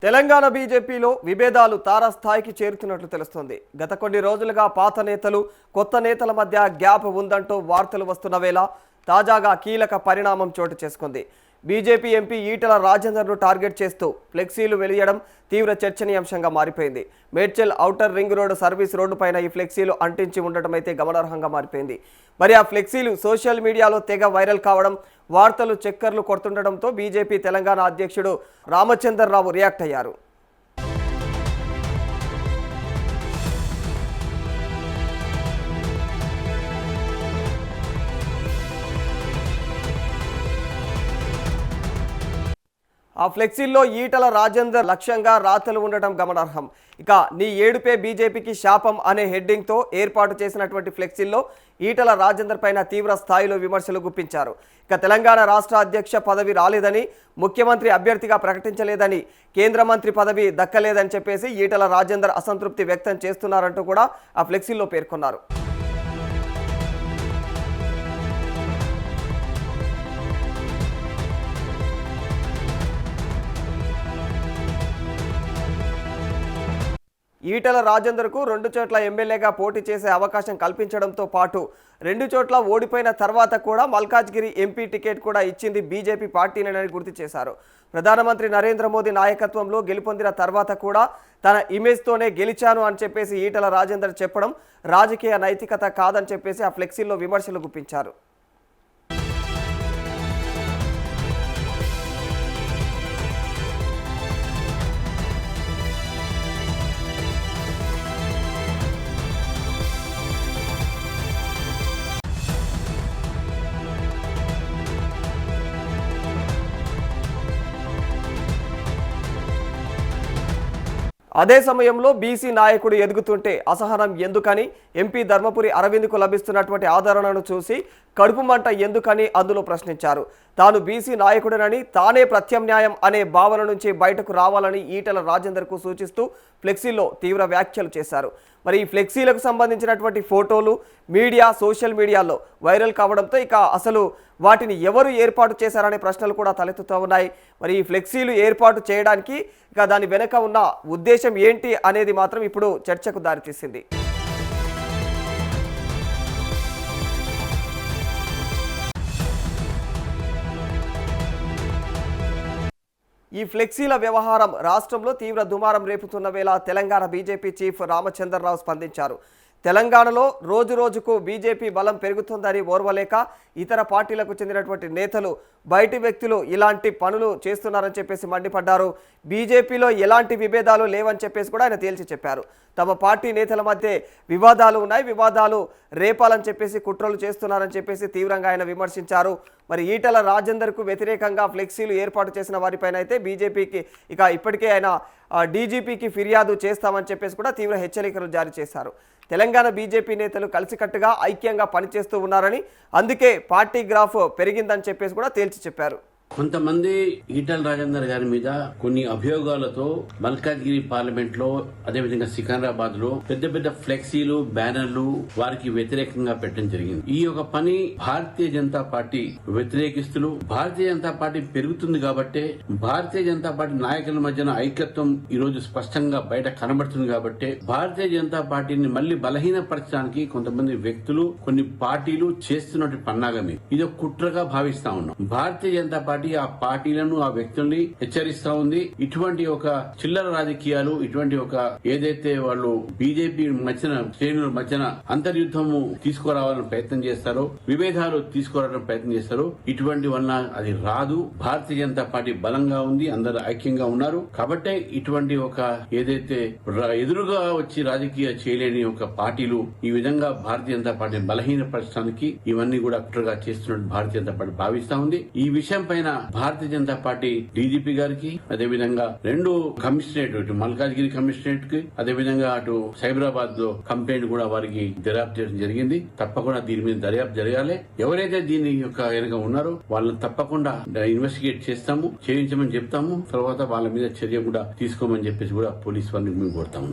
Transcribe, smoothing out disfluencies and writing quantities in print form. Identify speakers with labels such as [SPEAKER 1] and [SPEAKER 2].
[SPEAKER 1] తెలంగాణ బీజేపీలో విభేదాలు తారాస్థాయికి చేరుతున్నట్లు తెలుస్తోంది. గత కొన్ని రోజులుగా పాత నేతలు, కొత్త నేతల మధ్య గ్యాప్ ఉందంటూ వార్తలు వస్తున్న వేళ తాజాగా కీలక పరిణామం చోటు చేసుకుంది. బీజేపీ ఎంపీ ఈటల రాజేందర్ను టార్గెట్ చేస్తూ ఫ్లెక్సీలు వెలియడం తీవ్ర చర్చనీయాంశంగా మారిపోయింది. Medchal outer ring road service road పైన ఈ ఫ్లెక్సీలు అంటించి ఉండటం అయితే గమనార్హంగా మారిపోయింది. మరి ఆ ఫ్లెక్సీలు సోషల్ మీడియాలో తెగ వైరల్ కావడం, వార్తలు చక్కర్లు కొడుతుండటంతో బీజేపీ తెలంగాణ అధ్యక్షుడు రామచందర్రావు రియాక్ట్ అయ్యారు. ఆ ఫ్లెక్సీల్లో ఈటల రాజేందర్ లక్ష్యంగా రాతలు ఉండటం గమనార్హం. ఇక నీ ఏడుపే బీజేపీకి శాపం అనే హెడ్డింగ్తో ఏర్పాటు చేసినటువంటి ఫ్లెక్సీల్లో ఈటల రాజేందర్ పైన తీవ్ర స్థాయిలో విమర్శలు గుప్పించారు. ఇక తెలంగాణ రాష్ట్ర అధ్యక్ష పదవి రాలేదని, ముఖ్యమంత్రి అభ్యర్థిగా ప్రకటించలేదని, కేంద్ర మంత్రి పదవి దక్కలేదని చెప్పేసి ఈటల రాజేందర్ అసంతృప్తి వ్యక్తం చేస్తున్నారంటూ కూడా ఆ ఫ్లెక్సీల్లో పేర్కొన్నారు. ఈటల రాజేందర్కు 2 చోట్ల ఎమ్మెల్యేగా పోటీ చేసే అవకాశం కల్పించడంతో పాటు 2 చోట్ల ఓడిపోయిన తర్వాత కూడా మల్కాజ్గిరి ఎంపీ టికెట్ కూడా ఇచ్చింది బీజేపీ పార్టీనేనని గుర్తు చేశారు. ప్రధానమంత్రి నరేంద్ర మోదీ నాయకత్వంలో గెలుపొందిన తర్వాత కూడా తన ఇమేజ్తోనే గెలిచాను అని చెప్పేసి ఈటల రాజేందర్ చెప్పడం రాజకీయ నైతికత కాదని చెప్పేసి ఆ ఫ్లెక్సీల్లో విమర్శలు గుప్పించారు. అదే సమయంలో బీసీ నాయకుడు ఎదుగుతుంటే అసహనం ఎందుకని, ఎంపీ ధర్మపురి అరవింద్కు లభిస్తున్నటువంటి ఆదరణను చూసి కడుపు మంట ఎందుకని అందులో ప్రశ్నించారు. తాను బీసీ నాయకుడినని, తానే ప్రత్యామ్నాయం అనే భావన నుంచి బయటకు రావాలని ఈటల రాజేందర్కు సూచిస్తూ ఫ్లెక్సీలో తీవ్ర వ్యాఖ్యలు చేశారు. మరి ఈ ఫ్లెక్సీలకు సంబంధించినటువంటి ఫోటోలు సోషల్ మీడియాలో వైరల్ కావడంతో ఇక అసలు వాటిని ఎవరు ఏర్పాటు చేశారనే ప్రశ్నలు కూడా తలెత్తుతూ ఉన్నాయి. మరి ఈ ఫ్లెక్సీలు ఏర్పాటు చేయడానికి ఇక దాని వెనుక ఉన్న ఉద్దేశం ఏంటి అనేది మాత్రం ఇప్పుడు చర్చకు దారితీసింది. ఈ ఫ్లెక్సీల వ్యవహారం రాష్ట్రంలో తీవ్ర దుమారం రేపుతున్న వేళ తెలంగాణ బీజేపీ చీఫ్ రామచందర్రావు స్పందించారు. తెలంగాణలో రోజు రోజుకు బీజేపీ బలం పెరుగుతుందని ఓర్వలేక ఇతర పార్టీలకు చెందినటువంటి నేతలు, బయటి వ్యక్తులు ఇలాంటి పనులు చేస్తున్నారని చెప్పేసి మండిపడ్డారు. బీజేపీలో ఎలాంటి విభేదాలు లేవని చెప్పేసి కూడా ఆయన తేల్చి చెప్పారు. తమ పార్టీ నేతల మధ్య వివాదాలు ఉన్నాయి, వివాదాలు రేపాలని చెప్పేసి కుట్రలు చేస్తున్నారని చెప్పేసి తీవ్రంగా ఆయన విమర్శించారు. మరి ఈటల రాజేందర్కు వ్యతిరేకంగా ఫ్లెక్సీలు ఏర్పాటు చేసిన వారిపైన అయితే బీజేపీకి ఇక ఇప్పటికే ఆయన డీజీపీకి ఫిర్యాదు చేస్తామని చెప్పేసి కూడా తీవ్ర హెచ్చరికలు జారీ చేశారు. తెలంగాణ బీజేపీ నేతలు కలిసికట్టుగా ఐక్యంగా పనిచేస్తూ ఉన్నారని, అందుకే పార్టీ గ్రాఫ్ పెరిగిందని చెప్పేసి కూడా తేల్చి చెప్పారు.
[SPEAKER 2] కొంతమంది ఈటల రాజేందర్ గారి మీద కొన్ని అభియోగాలతో మల్కాజ్గిరి పార్లమెంట్ లో, అదేవిధంగా సికింద్రాబాద్ లో పెద్ద పెద్ద ఫ్లెక్సీలు, బ్యానర్లు వారికి వ్యతిరేకంగా పెట్టడం జరిగింది. ఈ యొక్క పని భారతీయ జనతా పార్టీ వ్యతిరేకిస్తూ, భారతీయ జనతా పార్టీ పెరుగుతుంది కాబట్టి, భారతీయ జనతా పార్టీ నాయకుల మధ్యన ఐక్యత్వం ఈ రోజు స్పష్టంగా బయట కనబడుతుంది కాబట్టి, భారతీయ జనతా పార్టీని మళ్లీ బలహీనపరచడానికి కొంతమంది వ్యక్తులు, కొన్ని పార్టీలు చేస్తున్నటువంటి పన్నాగమే. ఇది ఒక కుట్రగా భావిస్తా ఉన్నాం. భారతీయ జనతా పార్టీ ఆ పార్టీలను, ఆ వ్యక్తుల్ని హెచ్చరిస్తా ఉంది. ఇటువంటి ఒక చిల్లర రాజకీయాలు, ఇటువంటి ఒక ఏదైతే వాళ్ళు బీజేపీ మధ్యన, శ్రేణుల మధ్యన అంతర్యుద్ధము తీసుకురావాలని ప్రయత్నం చేస్తారో, విభేదాలు తీసుకురావాలని ప్రయత్నం చేస్తారో, ఇటువంటి వల్ల అది రాదు. భారతీయ జనతా పార్టీ బలంగా ఉంది, అందరూ ఐక్యంగా ఉన్నారు. కాబట్టే ఇటువంటి ఒక ఏదైతే ఎదురుగా వచ్చి రాజకీయ చేయలేని ఒక పార్టీలు ఈ విధంగా భారతీయ జనతా పార్టీని బలహీనపరచడానికి ఇవన్నీ కూడా కుట్రగా చేస్తున్నట్టు భారతీయ జనతా పార్టీ భావిస్తా ఉంది. ఈ విషయం పైన భారతీయ జనతా పార్టీ డీజీపీ గారికి, అదేవిధంగా 2 కమిషనరేట్, ఇటు మల్కాజ్గిరి కమిషనరేట్ కి, అదేవిధంగా అటు సైబరాబాద్ లో కంప్లైంట్ కూడా వారికి దర్యాప్తు చేయడం జరిగింది. తప్పకుండా దీని మీద దర్యాప్తు జరగాలి. ఎవరైతే దీని యొక్క వెనుక ఉన్నారో వాళ్ళని తప్పకుండా ఇన్వెస్టిగేట్ చేస్తాము, చేయించమని చెప్తాము. తర్వాత వాళ్ళ మీద చర్య కూడా తీసుకోమని చెప్పేసి కూడా పోలీసు వారిని మేము కోరుతాము.